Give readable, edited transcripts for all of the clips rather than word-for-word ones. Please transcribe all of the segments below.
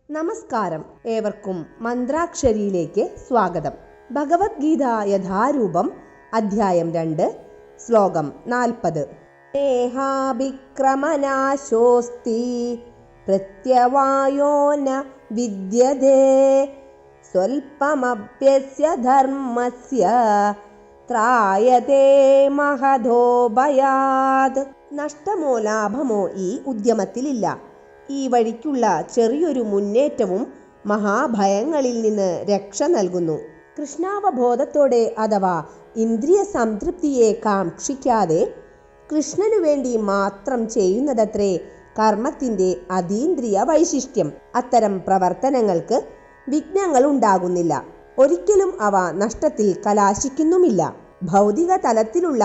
നമസ്കാരം, ഏവർക്കും മന്ത്രാക്ഷരിയിലേക്ക് സ്വാഗതം. ഭഗവത്ഗീത യഥാരൂപം, അധ്യായം 2, ശ്ലോകം 40. നേഹാഭിക്രമനാശോസ്തി പ്രത്യവായോ ന വിദ്യതേ സ്വൽപമപ്യസ്യ ധർമ്മസ്യ ത്രായതേ മഹതോ ഭയാത്. നഷ്ടമോ ലാഭമോ ഈ ഉദ്യമത്തിലില്ല. ഈ വഴിക്കുള്ള ചെറിയൊരു മുന്നേറ്റവും മഹാഭയങ്ങളിൽ നിന്ന് രക്ഷ നൽകുന്നു. കൃഷ്ണാവബോധത്തോടെ അഥവാ ഇന്ദ്രിയ സംതൃപ്തിയെ കാക്ഷിക്കാതെ കൃഷ്ണനു വേണ്ടി മാത്രം ചെയ്യുന്നതത്രേ കർമ്മത്തിൻ്റെ അതീന്ദ്രിയ വൈശിഷ്ട്യം. അത്തരം പ്രവർത്തനങ്ങൾക്ക് വിഘ്നങ്ങൾ ഉണ്ടാകുന്നില്ല. ഒരിക്കലും അവ നഷ്ടത്തിൽ കലാശിക്കുന്നുമില്ല. ഭൗതിക തലത്തിലുള്ള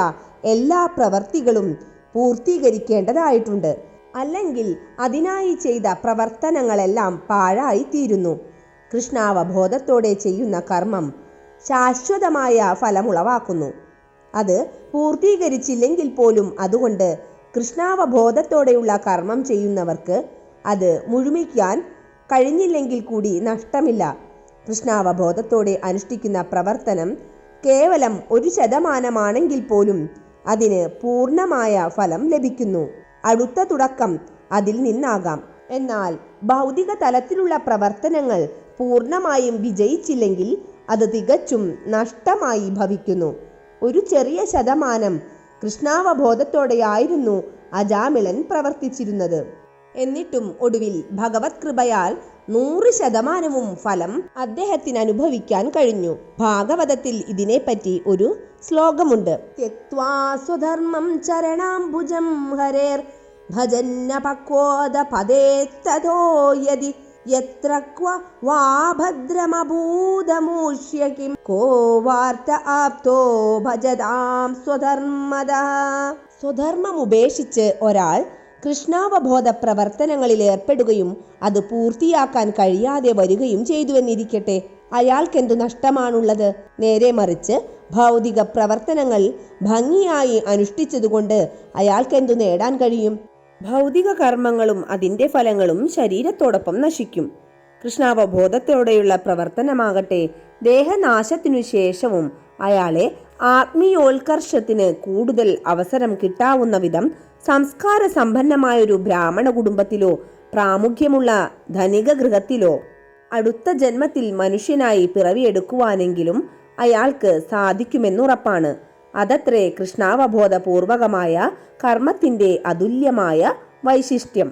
എല്ലാ പ്രവൃത്തികളും പൂർത്തീകരിക്കേണ്ടതായിട്ടുണ്ട്. അല്ലെങ്കിൽ അതിനായി ചെയ്ത പ്രവർത്തനങ്ങളെല്ലാം പാഴായി തീരുന്നു. കൃഷ്ണാവബോധത്തോടെ ചെയ്യുന്ന കർമ്മം ശാശ്വതമായ ഫലമുളവാക്കുന്നു. അത് പൂർത്തീകരിച്ചില്ലെങ്കിൽ പോലും അതുകൊണ്ട് കൃഷ്ണാവബോധത്തോടെയുള്ള കർമ്മം ചെയ്യുന്നവർക്ക് അത് മുഴുമിക്കാൻ കഴിഞ്ഞില്ലെങ്കിൽ കൂടി നഷ്ടമില്ല. കൃഷ്ണാവബോധത്തോടെ അനുഷ്ഠിക്കുന്ന പ്രവർത്തനം കേവലം 1% പോലും അതിന് പൂർണ്ണമായ ഫലം ലഭിക്കുന്നു. അടുത്ത തുടക്കം അതിൽ നിന്നാകാം. എന്നാൽ ഭൗതിക തലത്തിലുള്ള പ്രവർത്തനങ്ങൾ പൂർണ്ണമായും വിജയിച്ചില്ലെങ്കിൽ അത് തികച്ചും നഷ്ടമായി ഭവിക്കുന്നു. ഒരു ചെറിയ ശതമാനം കൃഷ്ണാവബോധത്തോടെയായിരുന്നു അജാമിളൻ പ്രവർത്തിച്ചിരുന്നത്. എന്നിട്ടും ഒടുവിൽ ഭഗവത് കൃപയാൽ 100% ഫലം അദ്ദേഹത്തിന് അനുഭവിക്കാൻ കഴിഞ്ഞു. ഭാഗവതത്തിൽ ഇതിനെപ്പറ്റി ഒരു ശ്ലോകമുണ്ട്. ത്യക്ത്വാ സ്വധർമ്മം ചരണാംബുജം ഹരേർ ഭജന്ന പക്വോദ പദേത്തതോ യതി യത്ര ക്വ വാ ഭദ്രമഭൂതമൂഷ്യ കിം കോ വാർത്ത ആപ്തോ ഭജതാം സ്വധർമ്മദഃ. സ്വധർമ്മം ഉപേക്ഷിച്ച് ഒരാൾ കൃഷ്ണാവബോധ പ്രവർത്തനങ്ങളിൽ ഏർപ്പെടുകയും അത് പൂർത്തിയാക്കാൻ കഴിയാതെ വരികയും ചെയ്തുവെന്നിരിക്കട്ടെ, അയാൾക്കെന്തു നഷ്ടമാണുള്ളത്? നേരെ മറിച്ച് ഭൗതിക പ്രവർത്തനങ്ങൾ ഭംഗിയായി അനുഷ്ഠിച്ചതുകൊണ്ട് അയാൾക്കെന്തു നേടാൻ കഴിയും? ഭൗതിക കർമ്മങ്ങളും അതിൻ്റെ ഫലങ്ങളും ശരീരത്തോടൊപ്പം നശിക്കും. കൃഷ്ണാവബോധത്തോടെയുള്ള പ്രവർത്തനമാകട്ടെ ദേഹനാശത്തിനു ശേഷവും അയാളെ ആത്മീയോത്കർഷത്തിന് കൂടുതൽ അവസരം കിട്ടാവുന്ന വിധം സംസ്കാര സമ്പന്നമായൊരു ബ്രാഹ്മണ കുടുംബത്തിലോ പ്രാമുഖ്യമുള്ള ധനിക ഗൃഹത്തിലോ അടുത്ത ജന്മത്തിൽ മനുഷ്യനായി പിറവിയെടുക്കുവാനെങ്കിലും അയാൾക്ക് സാധിക്കുമെന്നുറപ്പാണ്. അതത്രേ കൃഷ്ണാവബോധപൂർവകമായ കർമ്മത്തിൻ്റെ അതുല്യമായ വൈശിഷ്ട്യം.